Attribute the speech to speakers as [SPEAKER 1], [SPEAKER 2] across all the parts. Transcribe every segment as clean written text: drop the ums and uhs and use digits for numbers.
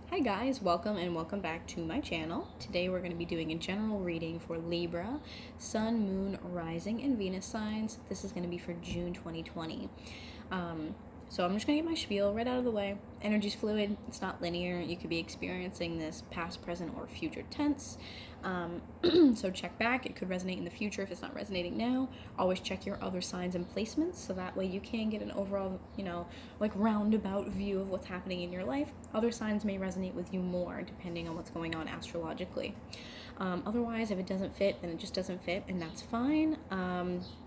[SPEAKER 1] Hi guys, welcome and welcome back to my channel. Today we're going to be doing a general reading for Libra, Sun, Moon, Rising, and Venus signs. This is going to be for June 2020. So I'm just going to get my spiel right out of the way. Energy's fluid, it's not linear. You could be experiencing this past, present, or future tense. So check back. It could resonate in the future if it's not resonating now. Always check your other signs and placements so that way you can get an overall, like roundabout view of what's happening in your life. Other signs may resonate with you more depending on what's going on astrologically. Otherwise, if it doesn't fit, then it just doesn't fit, and that's fine.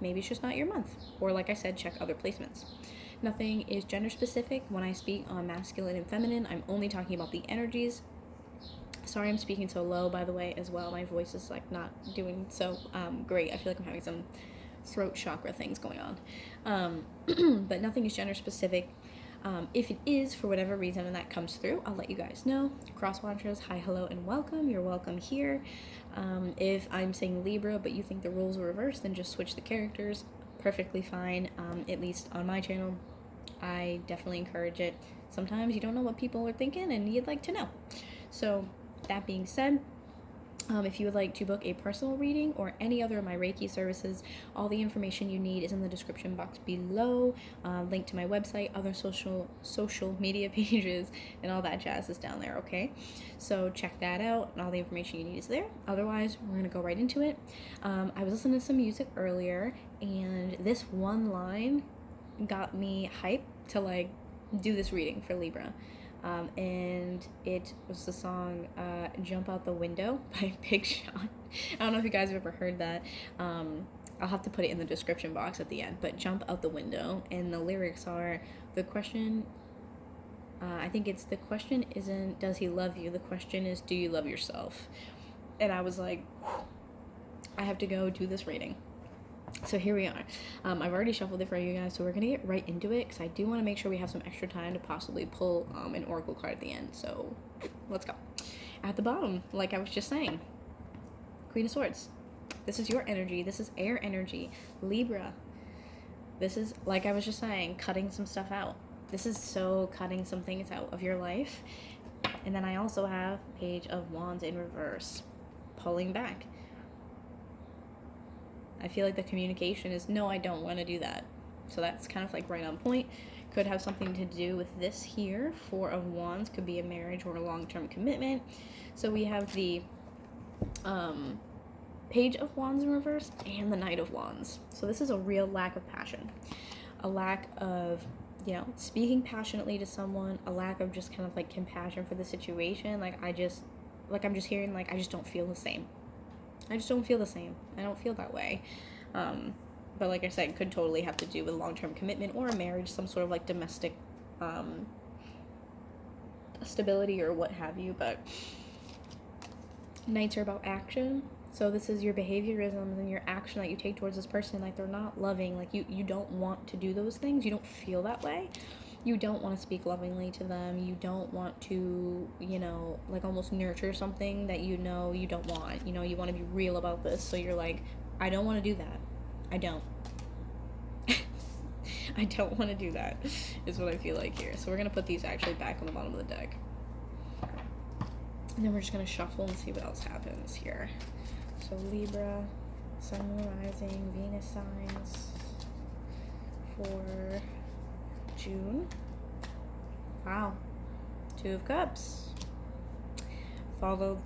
[SPEAKER 1] Maybe it's just not your month. Or like I said, check other placements. Nothing is gender specific. When I speak on masculine and feminine, I'm only talking about the energies. Sorry I'm speaking so low, by the way, as well. My voice is like not doing so great. I feel like I'm having some throat chakra things going on. But nothing is gender specific. If it is, for whatever reason, and that comes through, I'll let you guys know. Cross watchers, hi, hello, and welcome. You're welcome here. If I'm saying Libra, but you think the roles are reversed, then just switch the characters. Perfectly fine. At least on my channel, I definitely encourage it. Sometimes you don't know what people are thinking, and you'd like to know. So, that being said, if you would like to book a personal reading or any other of my Reiki services, all the information you need is in the description box below. Link to my website, other social media pages, and all that jazz is down there, okay? So check that out, and all the information you need is there. Otherwise, we're going to go right into it. I was listening to some music earlier, and this one line got me hyped to, like, do this reading for Libra. And it was the song Jump Out the Window by Big Sean. I don't know if you guys have ever heard that. I'll have to put it in the description box at the end, but Jump Out the Window. And the lyrics are, the question, I think it's, the question isn't, does he love you? The question is, do you love yourself? And I was like, I have to go do this reading. So here we are. I've already shuffled it for you guys, so we're going to get right into it because I do want to make sure we have some extra time to possibly pull an oracle card at the end. So let's go. At the bottom, like I was just saying, Queen of Swords. This is your energy. This is air energy. Libra. This is, like I was just saying, cutting some stuff out. This is so cutting some things out of your life. And then I also have Page of Wands in reverse, pulling back. I feel like the communication is, no, I don't want to do that. So that's kind of like right on point. Could have something to do with this here. Four of Wands could be a marriage or a long-term commitment. So we have the Page of Wands in reverse and the Knight of Wands. So this is a real lack of passion. A lack of, speaking passionately to someone. A lack of just kind of like compassion for the situation. I'm just hearing, like, I just don't feel the same. I just don't feel the same. I don't feel that way. But like I said, it could totally have to do with long-term commitment or a marriage, some sort of like domestic stability or what have you. But Knights are about action. So this is your behaviorisms and your action that you take towards this person. Like, they're not loving. Like, you don't want to do those things. You don't feel that way. You don't want to speak lovingly to them. You don't want to, like almost nurture something that you don't want. You want to be real about this. So you're like, I don't want to do that. I don't. I don't want to do that, is what I feel like here. So we're going to put these actually back on the bottom of the deck. And then we're just going to shuffle and see what else happens here. So Libra, Sun, Moon, Rising, Venus signs for June. Wow. Two of Cups. Followed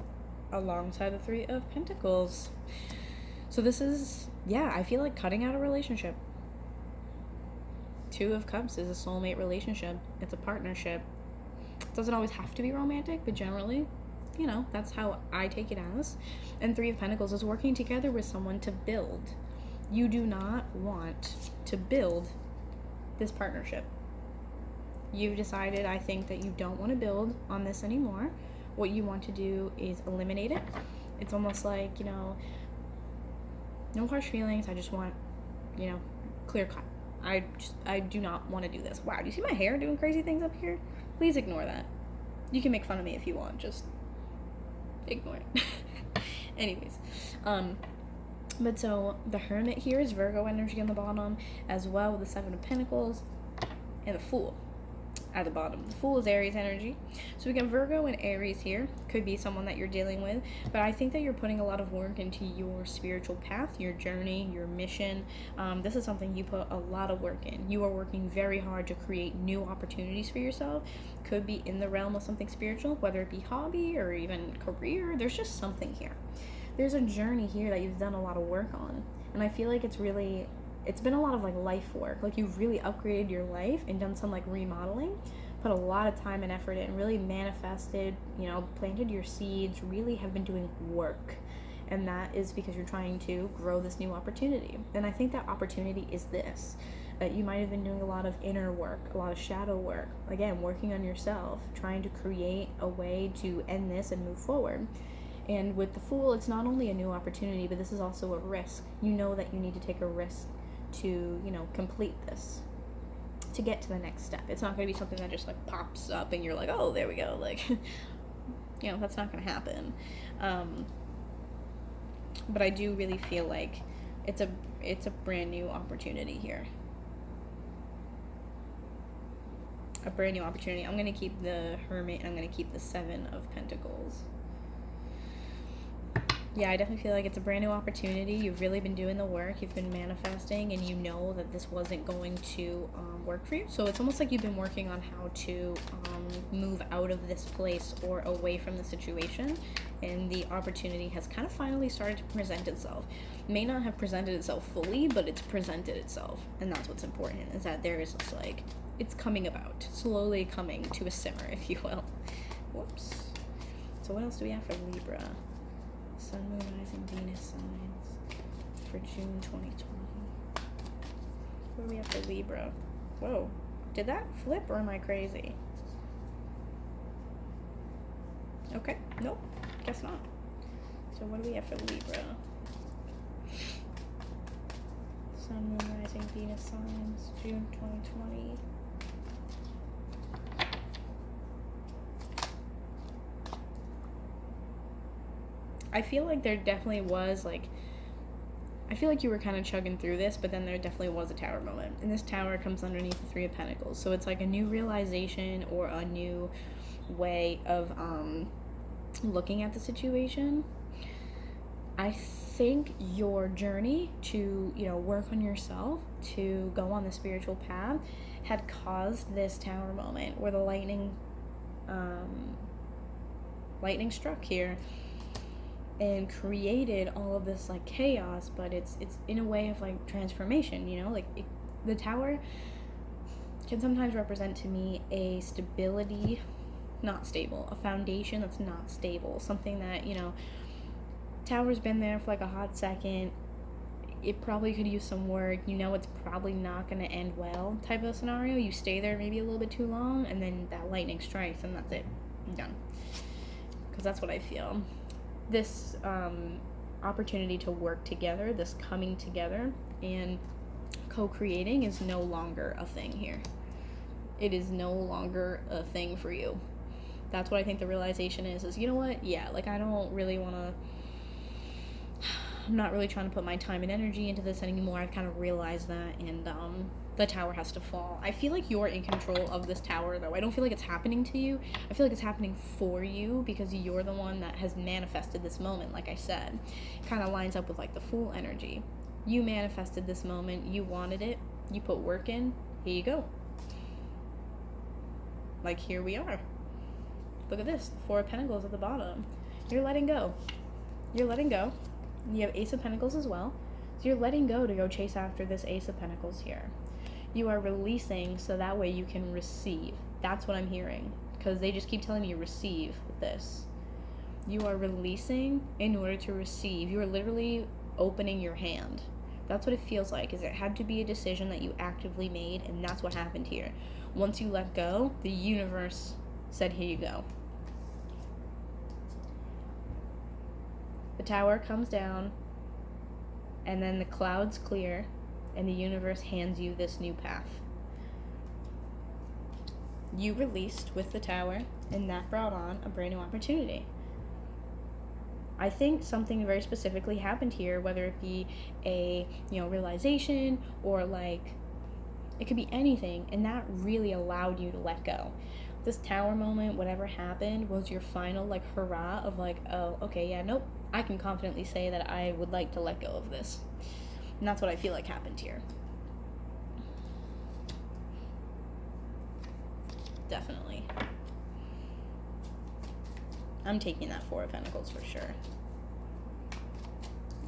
[SPEAKER 1] alongside the Three of Pentacles. So this is, I feel like cutting out a relationship. Two of Cups is a soulmate relationship. It's a partnership. It doesn't always have to be romantic, but generally, that's how I take it as. And Three of Pentacles is working together with someone to build. You do not want to build this partnership. You've decided, I think, that you don't want to build on this anymore. What you want to do is eliminate it. It's almost like, no harsh feelings. I just want, clear cut. I do not want to do this. Wow, do you see my hair doing crazy things up here? Please ignore that. You can make fun of me if you want. Just ignore it. Anyways, but so the Hermit here is Virgo energy on the bottom, as well with the Seven of Pentacles and the Fool. at the bottom. The Fool is Aries energy. So we got Virgo and Aries here. Could be someone that you're dealing with. But I think that you're putting a lot of work into your spiritual path, your journey, your mission. This is something you put a lot of work in. You are working very hard to create new opportunities for yourself. Could be in the realm of something spiritual, whether it be hobby or even career. There's just something here. There's a journey here that you've done a lot of work on. And I feel like it's been a lot of like life work. Like you've really upgraded your life and done some like remodeling, put a lot of time and effort in, really manifested, planted your seeds, really have been doing work. And that is because you're trying to grow this new opportunity. And I think that opportunity is this. You might have been doing a lot of inner work, a lot of shadow work. Again, working on yourself, trying to create a way to end this and move forward. And with the Fool, it's not only a new opportunity, but this is also a risk. You know that you need to take a risk to, complete this, to get to the next step. It's not going to be something that just like pops up and you're like, oh, there we go. Like, that's not going to happen. But I do really feel like it's a brand new opportunity here. A brand new opportunity. I'm going to keep the Hermit and I'm going to keep the Seven of Pentacles. Yeah, I definitely feel like it's a brand new opportunity. You've really been doing the work. You've been manifesting, and you know that this wasn't going to work for you. So it's almost like you've been working on how to move out of this place or away from the situation. And the opportunity has kind of finally started to present itself. May not have presented itself fully, but it's presented itself. And that's what's important, is that there is this like, it's coming about, slowly coming to a simmer, if you will. Whoops. So what else do we have for Libra? Sun, Moon, Rising, Venus signs for June 2020. What do we have for Libra? Whoa. Did that flip or am I crazy? Okay. Nope. Guess not. So what do we have for Libra? Sun, Moon, Rising, Venus signs, June 2020. I feel like there definitely was, like, I feel like you were kind of chugging through this, but then there definitely was a tower moment. And this tower comes underneath the Three of Pentacles. So it's like a new realization or a new way of looking at the situation. I think your journey to, work on yourself, to go on the spiritual path, had caused this tower moment where the lightning struck here and created all of this like chaos, but it's in a way of like transformation, the tower can sometimes represent to me a stability, not stable, a foundation that's not stable, something that, tower's been there for like a hot second, it probably could use some work, it's probably not going to end well type of scenario. You stay there maybe a little bit too long, and then that lightning strikes and that's it, I'm done. Because that's what I feel. This opportunity to work together, this coming together and co-creating is no longer a thing here. It is no longer a thing for you. That's what I think the realization is you know what? Yeah, like I don't really want to, I'm not really trying to put my time and energy into this anymore. I've kind of realized that, and the tower has to fall. I feel like you're in control of this tower, though. I don't feel like it's happening to you. I feel like it's happening for you because you're the one that has manifested this moment, like I said. It kind of lines up with like the Fool energy. You manifested this moment. You wanted it. You put work in. Here you go. Like, here we are. Look at this. Four of Pentacles at the bottom. You're letting go. You're letting go. You have Ace of Pentacles as well. So you're letting go to go chase after this Ace of Pentacles here. You are releasing so that way you can receive. That's what I'm hearing. Because they just keep telling me receive with this. You are releasing in order to receive. You are literally opening your hand. That's what it feels like. Is it had to be a decision that you actively made, and that's what happened here. Once you let go, the universe said, here you go. The tower comes down, and then the clouds clear, and the universe hands you this new path. You released with the tower, and that brought on a brand new opportunity. I think something very specifically happened here, whether it be a, realization or like It could be anything, and that really allowed you to let go. This tower moment, whatever happened, was your final like hurrah of like, oh, okay, yeah, nope, I can confidently say that I would like to let go of this. And that's what I feel like happened here. Definitely. I'm taking that Four of Pentacles for sure.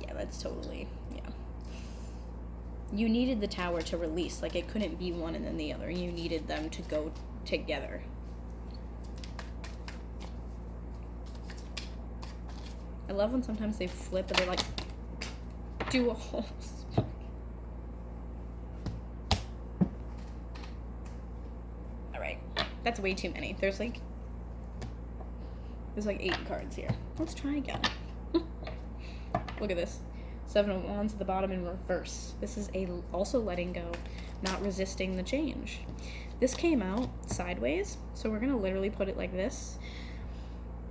[SPEAKER 1] Yeah, that's totally, yeah. You needed the Tower to release. Like, it couldn't be one and then the other. You needed them to go together. I love when sometimes they flip and they, like, do a whole... Alright. That's way too many. There's, like 8 cards here. Let's try again. Look at this. 7 of Wands at the bottom in reverse. This is also letting go, not resisting the change. This came out sideways, so we're going to literally put it like this.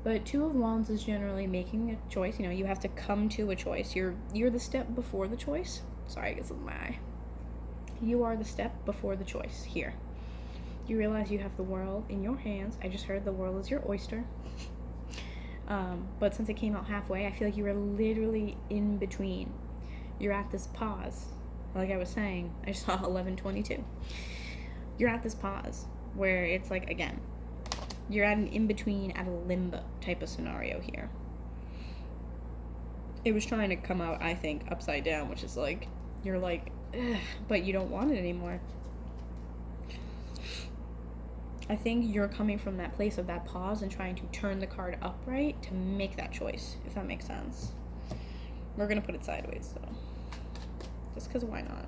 [SPEAKER 1] But 2 of Wands is generally making a choice. You know, you have to come to a choice. You're the step before the choice. Sorry, I guess it's my eye. You are the step before the choice here. You realize you have the world in your hands. I just heard the world is your oyster. But since it came out halfway, I feel like you were literally in between. You're at this pause. Like I was saying, I saw 1122. You're at this pause where it's like, again, you're at an in-between, at a limbo type of scenario here. It was trying to come out, I think, upside down, which is like, you're like, ugh, but you don't want it anymore. I think you're coming from that place of that pause and trying to turn the card upright to make that choice, if that makes sense. We're going to put it sideways, though. Just because why not?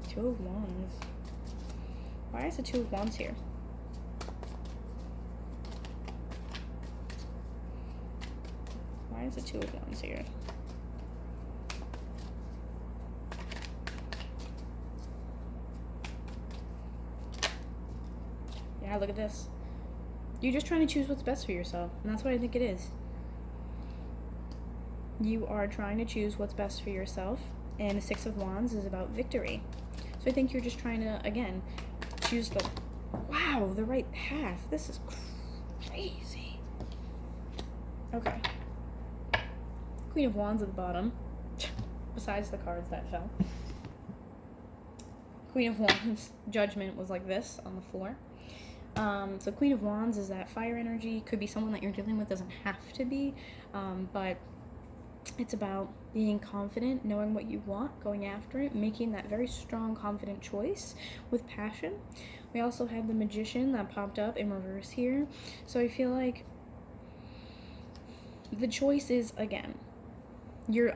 [SPEAKER 1] Two of Wands. Why is the Two of Wands here? Why is the Two of Wands here? Yeah, look at this. You're just trying to choose what's best for yourself, and that's what I think it is. You are trying to choose what's best for yourself, and the Six of Wands is about victory. So I think you're just trying to, again, choose the right path. This is crazy. Okay. Queen of Wands at the bottom, besides the cards that fell. Queen of Wands, Judgment was like this on the floor. So Queen of Wands is that fire energy. Could be someone that you're dealing with, doesn't have to be, but it's about being confident, knowing what you want, going after it, making that very strong, confident choice with passion. We also have the Magician that popped up in reverse here. So I feel like the choice is, again,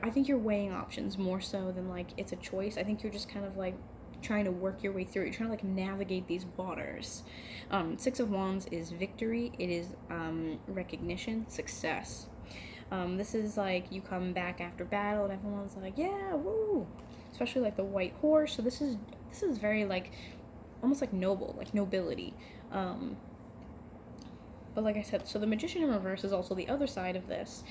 [SPEAKER 1] I think you're weighing options more so than like it's a choice. I think you're just kind of like trying to work your way through it. You're trying to like navigate these waters. Six of Wands is victory. It is recognition, success. This is like you come back after battle and everyone's like, yeah, woo, especially like the white horse. So this is very like almost like noble, like nobility. But like I said, so the Magician in reverse is also the other side of this,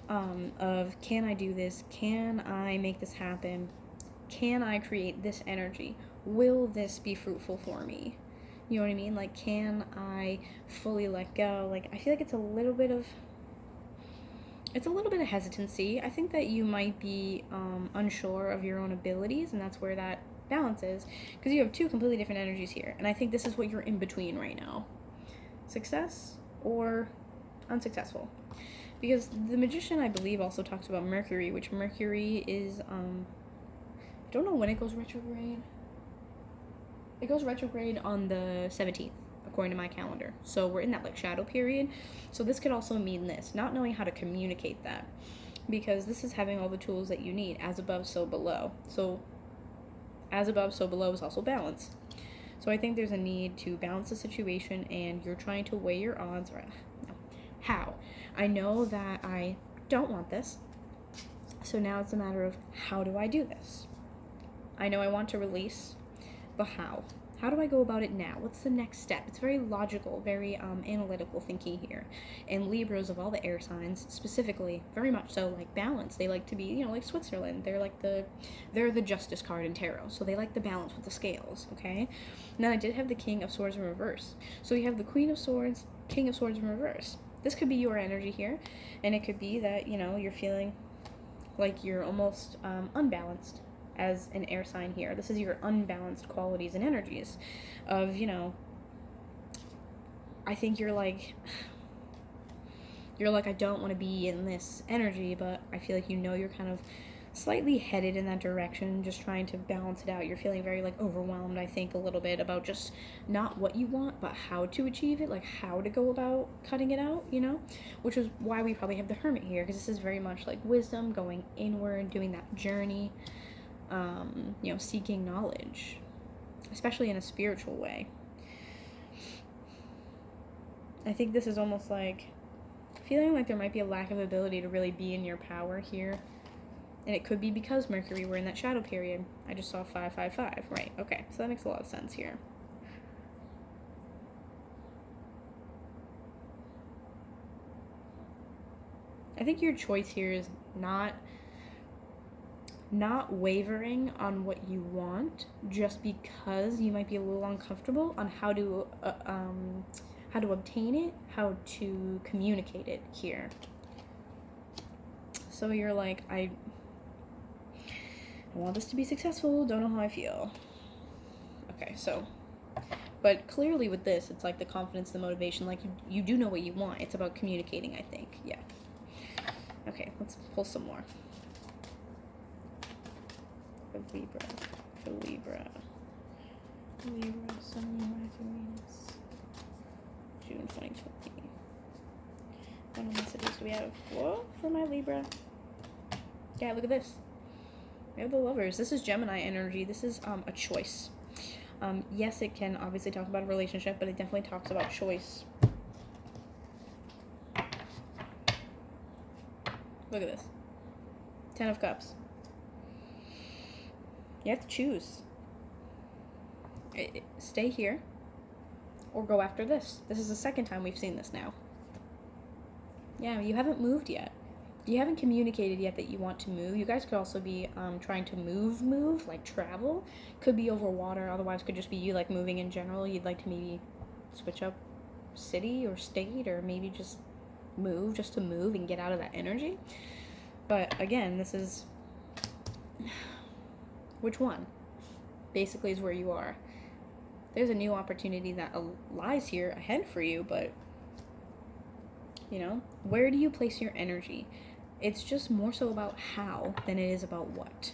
[SPEAKER 1] of can I do this? Can I make this happen? Can I create this energy? Will this be fruitful for me? You know what I mean? Like, can I fully let go? Like, I feel like it's a little bit of hesitancy. I think that you might be unsure of your own abilities, and that's where that balance is, because you have two completely different energies here, and I think this is what you're in between right now. Success or unsuccessful. Because the Magician, I believe, also talks about Mercury, which Mercury is, I don't know when it goes retrograde. It goes retrograde on the 17th, according to my calendar. So we're in that like shadow period. So this could also mean this, not knowing how to communicate that, because this is having all the tools that you need, as above, so below. So as above, so below is also balance. So I think there's a need to balance the situation, and you're trying to weigh your odds. How? I know that I don't want this. So now it's a matter of, how do I do this? I know I want to release, but how? How do I go about it now? What's the next step? It's very logical, very analytical thinking here. And Libras, of all the air signs, specifically, very much so like balance. They like to be, you know, like Switzerland. They're the justice card in tarot. So they like the balance with the scales, okay? And then I did have the King of Swords in reverse. So you have the Queen of Swords, King of Swords in reverse. This could be your energy here. And it could be that, you know, you're feeling like you're almost unbalanced as an air sign here. This is your unbalanced qualities and energies of, you know, I think you're like, I don't want to be in this energy, but I feel like, you know, you're kind of slightly headed in that direction, just trying to balance it out. You're feeling very like overwhelmed, I think, a little bit about just not what you want, but how to achieve it, like how to go about cutting it out, you know, which is why we probably have the Hermit here, because this is very much like wisdom, going inward, doing that journey, you know, seeking knowledge, especially in a spiritual way. I think this is almost like feeling like there might be a lack of ability to really be in your power here. And it could be because Mercury, we're in that shadow period. I just saw 555, right? Okay, so that makes a lot of sense here. I think your choice here is not wavering on what you want just because you might be a little uncomfortable on how to obtain it, how to communicate it here. So you're like, I want this to be successful, don't know how I feel. Okay, so, but clearly with this, it's like the confidence, the motivation, like you do know what you want. It's about communicating, I think. Yeah. Okay, let's pull some more. For Libra, Sun, Moon, Venus, June 2020. What messages do we have? Whoa, for my Libra. Yeah, look at this. We have the Lovers. This is Gemini energy. This is a choice. Yes, it can obviously talk about a relationship, but it definitely talks about choice. Look at this. 10 of Cups. You have to choose. Stay here or go after this. This is the second time we've seen this now. Yeah, you haven't moved yet. You haven't communicated yet that you want to move. You guys could also be trying to move, like travel. Could be over water, otherwise could just be you like moving in general. You'd like to maybe switch up city or state, or maybe just move just to move and get out of that energy. But again, this is which one basically is where you are. There's a new opportunity that lies here ahead for you, but you know, where do you place your energy? It's just more so about how than it is about what.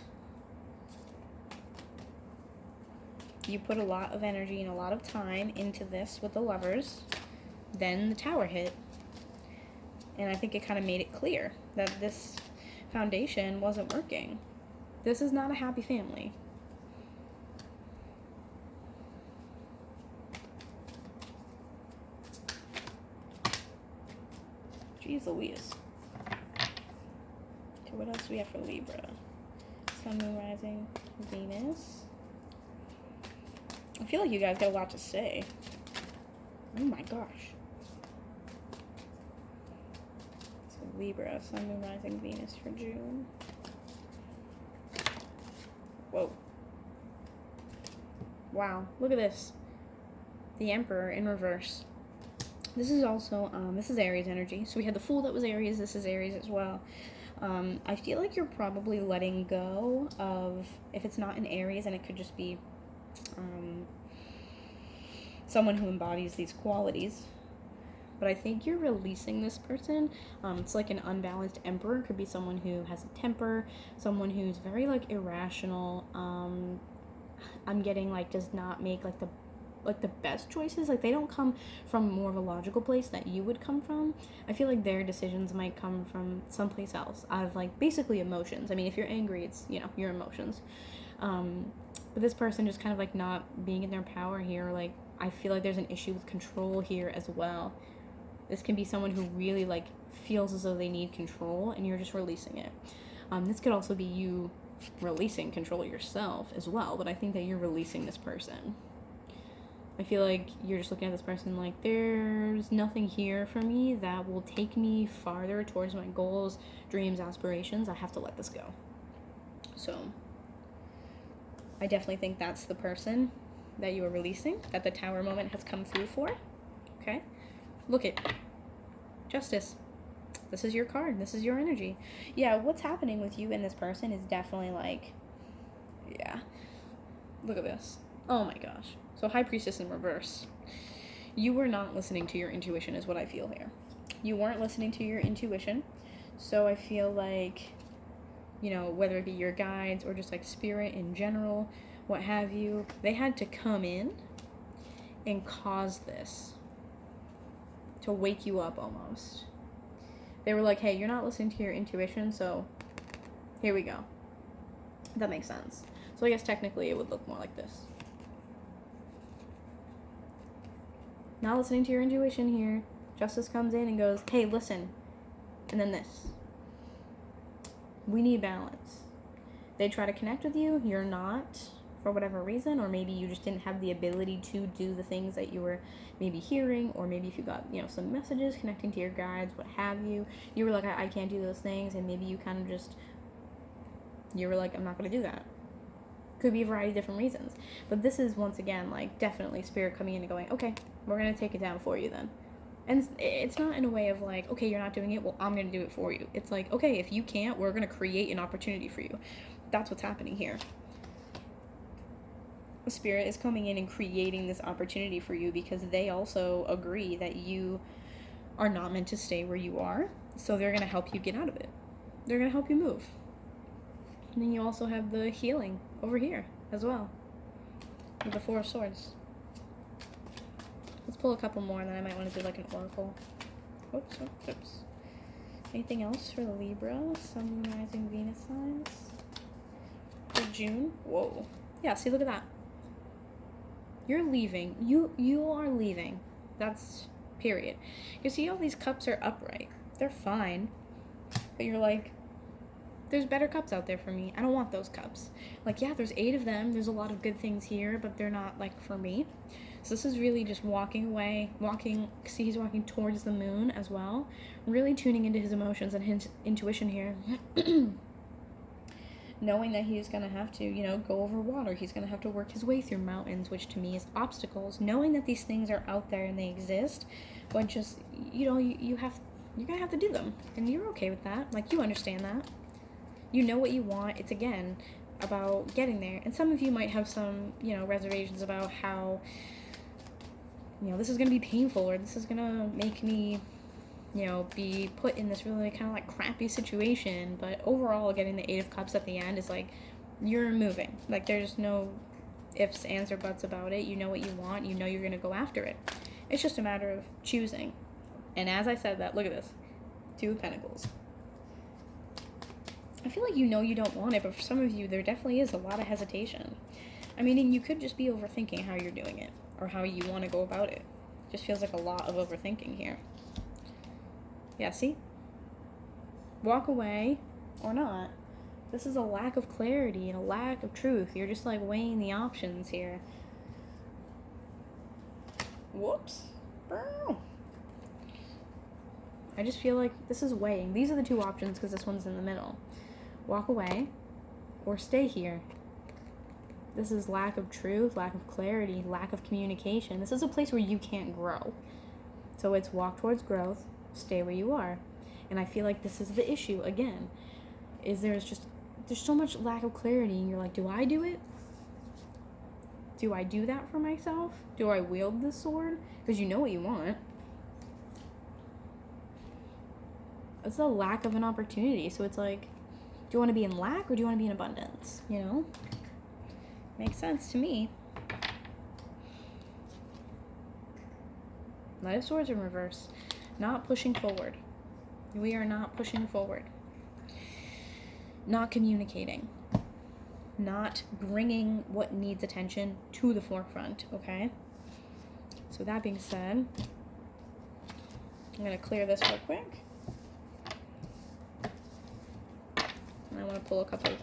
[SPEAKER 1] You put a lot of energy and a lot of time into this with the Lovers. Then the Tower hit. And I think it kind of made it clear that this foundation wasn't working. This is not a happy family. Jeez Louise. Okay, what else do we have for Libra? Sun, Moon, Rising, Venus. I feel like you guys got a lot to say. Oh my gosh. So Libra, Sun, Moon, Rising, Venus for June. Whoa. Wow, look at this. The Emperor in reverse. This is also, this is Aries energy. So we had the Fool that was Aries. This is Aries as well. I feel like you're probably letting go of, if it's not an Aries, and it could just be someone who embodies these qualities. But I think you're releasing this person. It's like an unbalanced Emperor. Could be someone who has a temper, someone who's very like irrational. I'm getting like does not make like the best choices. Like they don't come from more of a logical place that you would come from. I feel like their decisions might come from someplace else, out of like basically emotions. I mean, if you're angry, it's, you know, your emotions. But this person just kind of like not being in their power here. Like I feel like there's an issue with control here as well. This can be someone who really like feels as though they need control, and you're just releasing it. This could also be you releasing control yourself as well, but I think that you're releasing this person. I feel like you're just looking at this person like, there's nothing here for me that will take me farther towards my goals, dreams, aspirations. I have to let this go. So I definitely think that's the person that you are releasing, that the Tower moment has come through for. Okay? Look at Justice. This is your card. This is your energy. Yeah, what's happening with you and this person is definitely like, yeah. Look at this. Oh my gosh. So High Priestess in reverse. You were not listening to your intuition is what I feel here. You weren't listening to your intuition. So I feel like, you know, whether it be your guides or just like spirit in general, what have you, they had to come in and cause this to wake you up almost. They were like, hey, you're not listening to your intuition, so here we go. That makes sense. So I guess technically it would look more like this. Not listening to your intuition here. Justice comes in and goes, hey, listen. And then this. We need balance. They try to connect with you. You're not, for whatever reason, or maybe you just didn't have the ability to do the things that you were maybe hearing, or maybe if you got, you know, some messages connecting to your guides, what have you, you were like, I can't do those things, and maybe you kind of just, you were like, I'm not going to do that. Could be a variety of different reasons. But this is, once again, like, definitely spirit coming in and going, okay, we're going to take it down for you then. And it's not in a way of like, okay, you're not doing it, well, I'm going to do it for you. It's like, okay, if you can't, we're going to create an opportunity for you. That's what's happening here. The spirit is coming in and creating this opportunity for you because they also agree that you are not meant to stay where you are. So they're going to help you get out of it. They're going to help you move. And then you also have the healing over here as well with the Four of Swords. Let's pull a couple more and then I might want to do like an oracle. Oops. Anything else for the Libra, Sun, Moon, Rising, Venus signs for June? Whoa. Yeah, see, look at that. You're leaving. You are leaving. That's period. You see all these cups are upright. They're fine. But you're like, there's better cups out there for me. I don't want those cups. Like, yeah, there's 8 of them. There's a lot of good things here, but they're not, like, for me. So this is really just walking away, see he's walking towards the moon as well. Really tuning into his emotions and his intuition here. Knowing that he's going to have to, you know, go over water. He's going to have to work his way through mountains, which to me is obstacles. Knowing that these things are out there and they exist, but just, you know, you're going to have to do them. And you're okay with that. Like, you understand that. You know what you want. It's, again, about getting there. And some of you might have some, you know, reservations about how, you know, this is going to be painful or this is going to make me, you know, be put in this really kind of like crappy situation. But overall, getting the 8 of Cups at the end is like, you're moving. Like, there's no ifs, ands, or buts about it. You know what you want. You know you're going to go after it. It's just a matter of choosing. And as I said that, look at this. 2 of Pentacles. I feel like you know you don't want it, but for some of you, there definitely is a lot of hesitation. I mean, and you could just be overthinking how you're doing it or how you want to go about it. Just feels like a lot of overthinking here. Yeah, see? Walk away or not. This is a lack of clarity and a lack of truth. You're just like weighing the options here. Whoops. I just feel like this is weighing. These are the 2 options because this one's in the middle. Walk away or stay here. This is lack of truth, lack of clarity, lack of communication. This is a place where you can't grow. So it's walk towards growth, stay where you are. And I feel like this is the issue again. There's so much lack of clarity and you're like, do I do it? Do I do that for myself? Do I wield this sword? Because you know what you want. It's a lack of an opportunity. So it's like, do you want to be in lack or do you want to be in abundance? You know? Makes sense to me. Knight of Swords in reverse. Not pushing forward. We are not pushing forward. Not communicating. Not bringing what needs attention to the forefront, okay? So that being said, I'm going to clear this real quick. And I want to pull a couple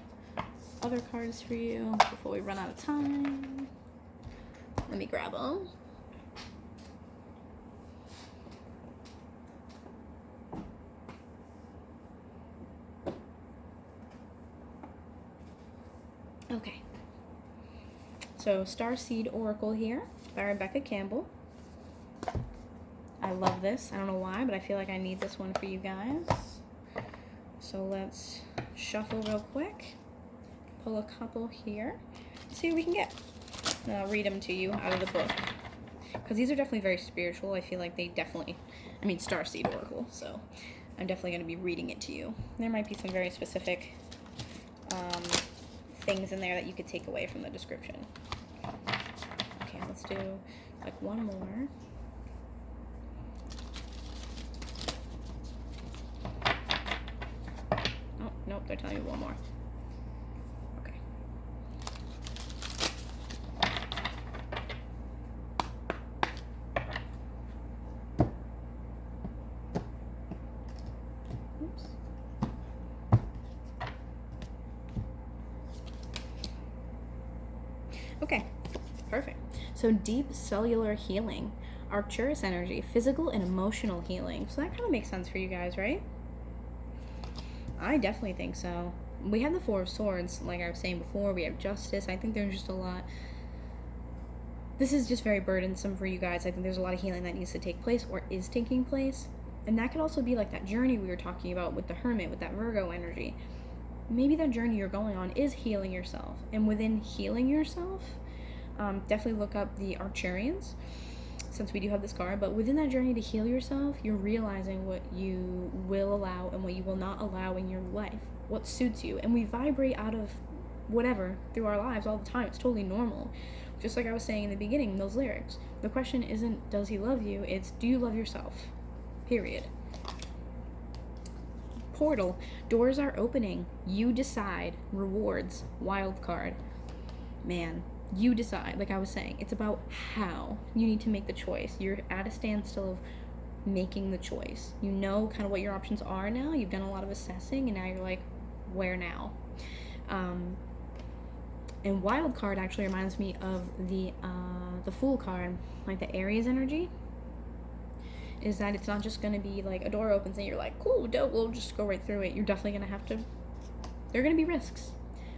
[SPEAKER 1] other cards for you before we run out of time. Let me grab them. So Starseed Oracle here by Rebecca Campbell. I love this. I don't know why, but I feel like I need this one for you guys. So let's shuffle real quick. Pull a couple here. See what we can get. And I'll read them to you out of the book. Because these are definitely very spiritual. I feel like they definitely, I mean, Starseed Oracle. So I'm definitely going to be reading it to you. There might be some very specific things in there that you could take away from the description. Okay, let's do like one more. Oh, nope, they're telling me one more. Okay. Oops. Okay, perfect. So deep cellular healing, Arcturus energy, physical and emotional healing. So that kind of makes sense for you guys, right? I definitely think so. We have the Four of Swords, like I was saying before. We have Justice. I think there's just a lot. This is just very burdensome for you guys. I think there's a lot of healing that needs to take place or is taking place. And that could also be like that journey we were talking about with the Hermit, with that Virgo energy. Maybe that journey you're going on is healing yourself. And within healing yourself, definitely look up the Arcturians, since we do have this card. But within that journey to heal yourself, you're realizing what you will allow and what you will not allow in your life, what suits you. And we vibrate out of whatever through our lives all the time. It's totally normal. Just like I was saying in the beginning, those lyrics. The question isn't, does he love you? It's, do you love yourself? Period. Portal. Doors are opening. You decide. Rewards. Wild card. Man, you decide. Like I was saying, it's about how. You need to make the choice. You're at a standstill of making the choice. You know kind of what your options are now. You've done a lot of assessing, and now you're like, where now? And wild card actually reminds me of the Fool card, like the Aries energy. Is that it's not just going to be like a door opens and you're like, cool, dope, we'll just go right through it. You're definitely going to have to, there are going to be risks,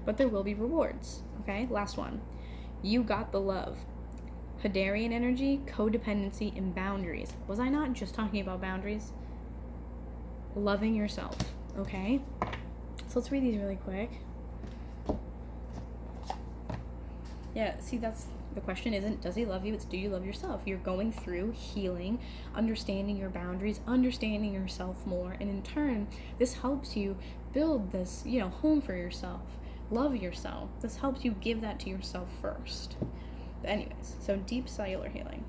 [SPEAKER 1] but there will be rewards. Okay, last one. You got the love. Hadarian energy, codependency, and boundaries. Was I not just talking about boundaries? Loving yourself. Okay, so let's read these really quick. Yeah, see, that's the question isn't, does he love you? It's, do you love yourself? You're going through healing, understanding your boundaries, understanding yourself more. And in turn, this helps you build this, home for yourself. Love yourself. This helps you give that to yourself first. But anyways, so deep cellular healing.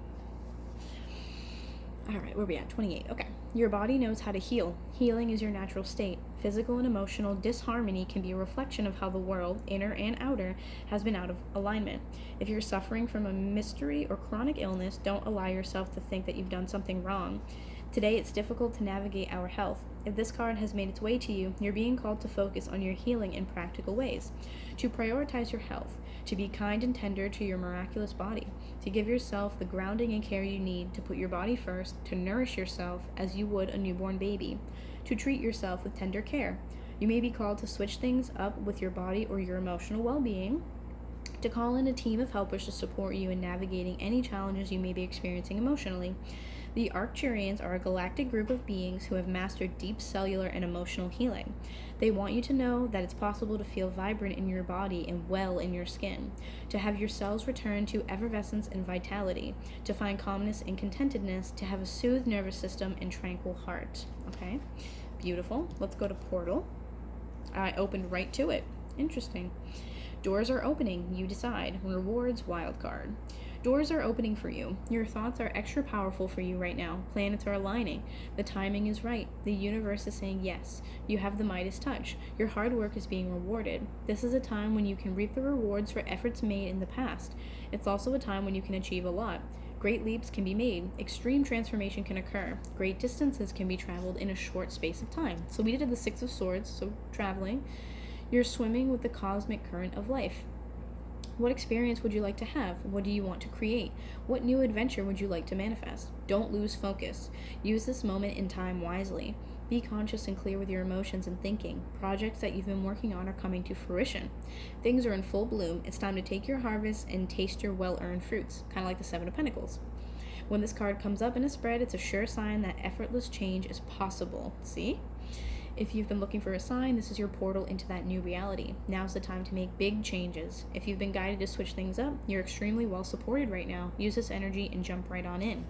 [SPEAKER 1] All right, where are we at? 28. Okay. Your body knows how to heal. Healing is your natural state. Physical and emotional disharmony can be a reflection of how the world, inner and outer, has been out of alignment. If you're suffering from a mystery or chronic illness, don't allow yourself to think that you've done something wrong. Today, it's difficult to navigate our health. If this card has made its way to you, you're being called to focus on your healing in practical ways, to prioritize your health, to be kind and tender to your miraculous body, to give yourself the grounding and care you need, to put your body first, to nourish yourself as you would a newborn baby, to treat yourself with tender care. You may be called to switch things up with your body or your emotional well-being, to call in a team of helpers to support you in navigating any challenges you may be experiencing emotionally. The Arcturians are a galactic group of beings who have mastered deep cellular and emotional healing. They want you to know that it's possible to feel vibrant in your body and well in your skin, to have your cells return to effervescence and vitality, to find calmness and contentedness, to have a soothed nervous system and tranquil heart. Okay, beautiful. Let's go to Portal. I opened right to it. Interesting. Doors are opening. You decide. Rewards, wild card. Doors are opening for you. Your thoughts are extra powerful for you right now. Planets are aligning. The timing is right. The universe is saying yes. You have the Midas touch. Your hard work is being rewarded. This is a time when you can reap the rewards for efforts made in the past. It's also a time when you can achieve a lot. Great leaps can be made. Extreme transformation can occur. Great distances can be traveled in a short space of time. So we did the Six of Swords, so traveling. You're swimming with the cosmic current of life. What experience would you like to have? What do you want to create? What new adventure would you like to manifest? Don't lose focus. Use this moment in time wisely. Be conscious and clear with your emotions and thinking. Projects that you've been working on are coming to fruition. Things are in full bloom. It's time to take your harvest and taste your well-earned fruits, kind of like the Seven of Pentacles. When this card comes up in a spread, it's a sure sign that effortless change is possible. See? If you've been looking for a sign, this is your portal into that new reality. Now's the time to make big changes. If you've been guided to switch things up, you're extremely well supported right now. Use this energy and jump right on in.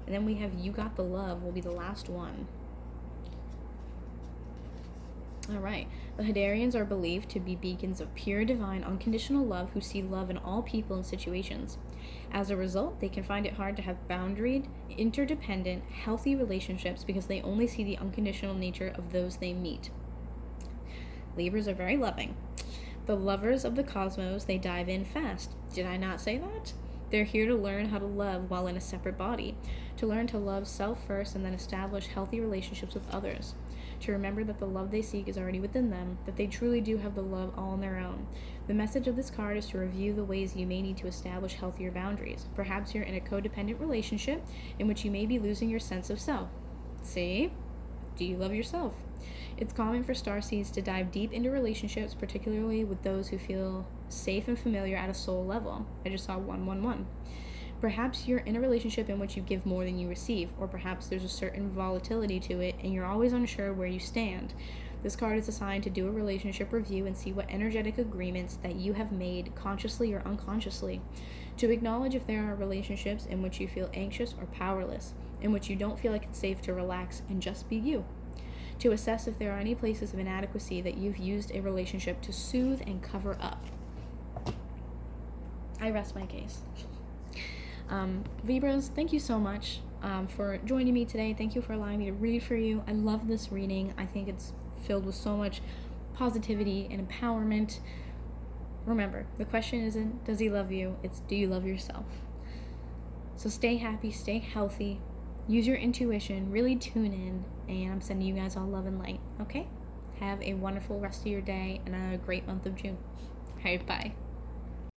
[SPEAKER 1] And then we have You Got the Love will be the last one. All right. The Hadarians are believed to be beacons of pure, divine, unconditional love who see love in all people and situations. As a result, they can find it hard to have boundaried, interdependent, healthy relationships because they only see the unconditional nature of those they meet. Libras are very loving. The lovers of the cosmos, they dive in fast. Did I not say that? They're here to learn how to love while in a separate body, to learn to love self first and then establish healthy relationships with others, to remember that the love they seek is already within them, that they truly do have the love all on their own. The message of this card is to review the ways you may need to establish healthier boundaries. Perhaps you're in a codependent relationship in which you may be losing your sense of self. See? Do you love yourself? It's common for starseeds to dive deep into relationships, particularly with those who feel safe and familiar at a soul level. I just saw 111. Perhaps you're in a relationship in which you give more than you receive, or perhaps there's a certain volatility to it and you're always unsure where you stand. This card is assigned to do a relationship review and see what energetic agreements that you have made consciously or unconsciously. To acknowledge if there are relationships in which you feel anxious or powerless, in which you don't feel like it's safe to relax and just be you. To assess if there are any places of inadequacy that you've used a relationship to soothe and cover up. I rest my case. Libras, thank you so much for joining me today. Thank you for allowing me to read for you. I love this reading. I think it's filled with so much positivity and empowerment. Remember, the question isn't, does he love you? It's, do you love yourself? So stay happy, stay healthy, use your intuition, really tune in, and I'm sending you guys all love and light, okay? Have a wonderful rest of your day and a great month of June. All right, bye.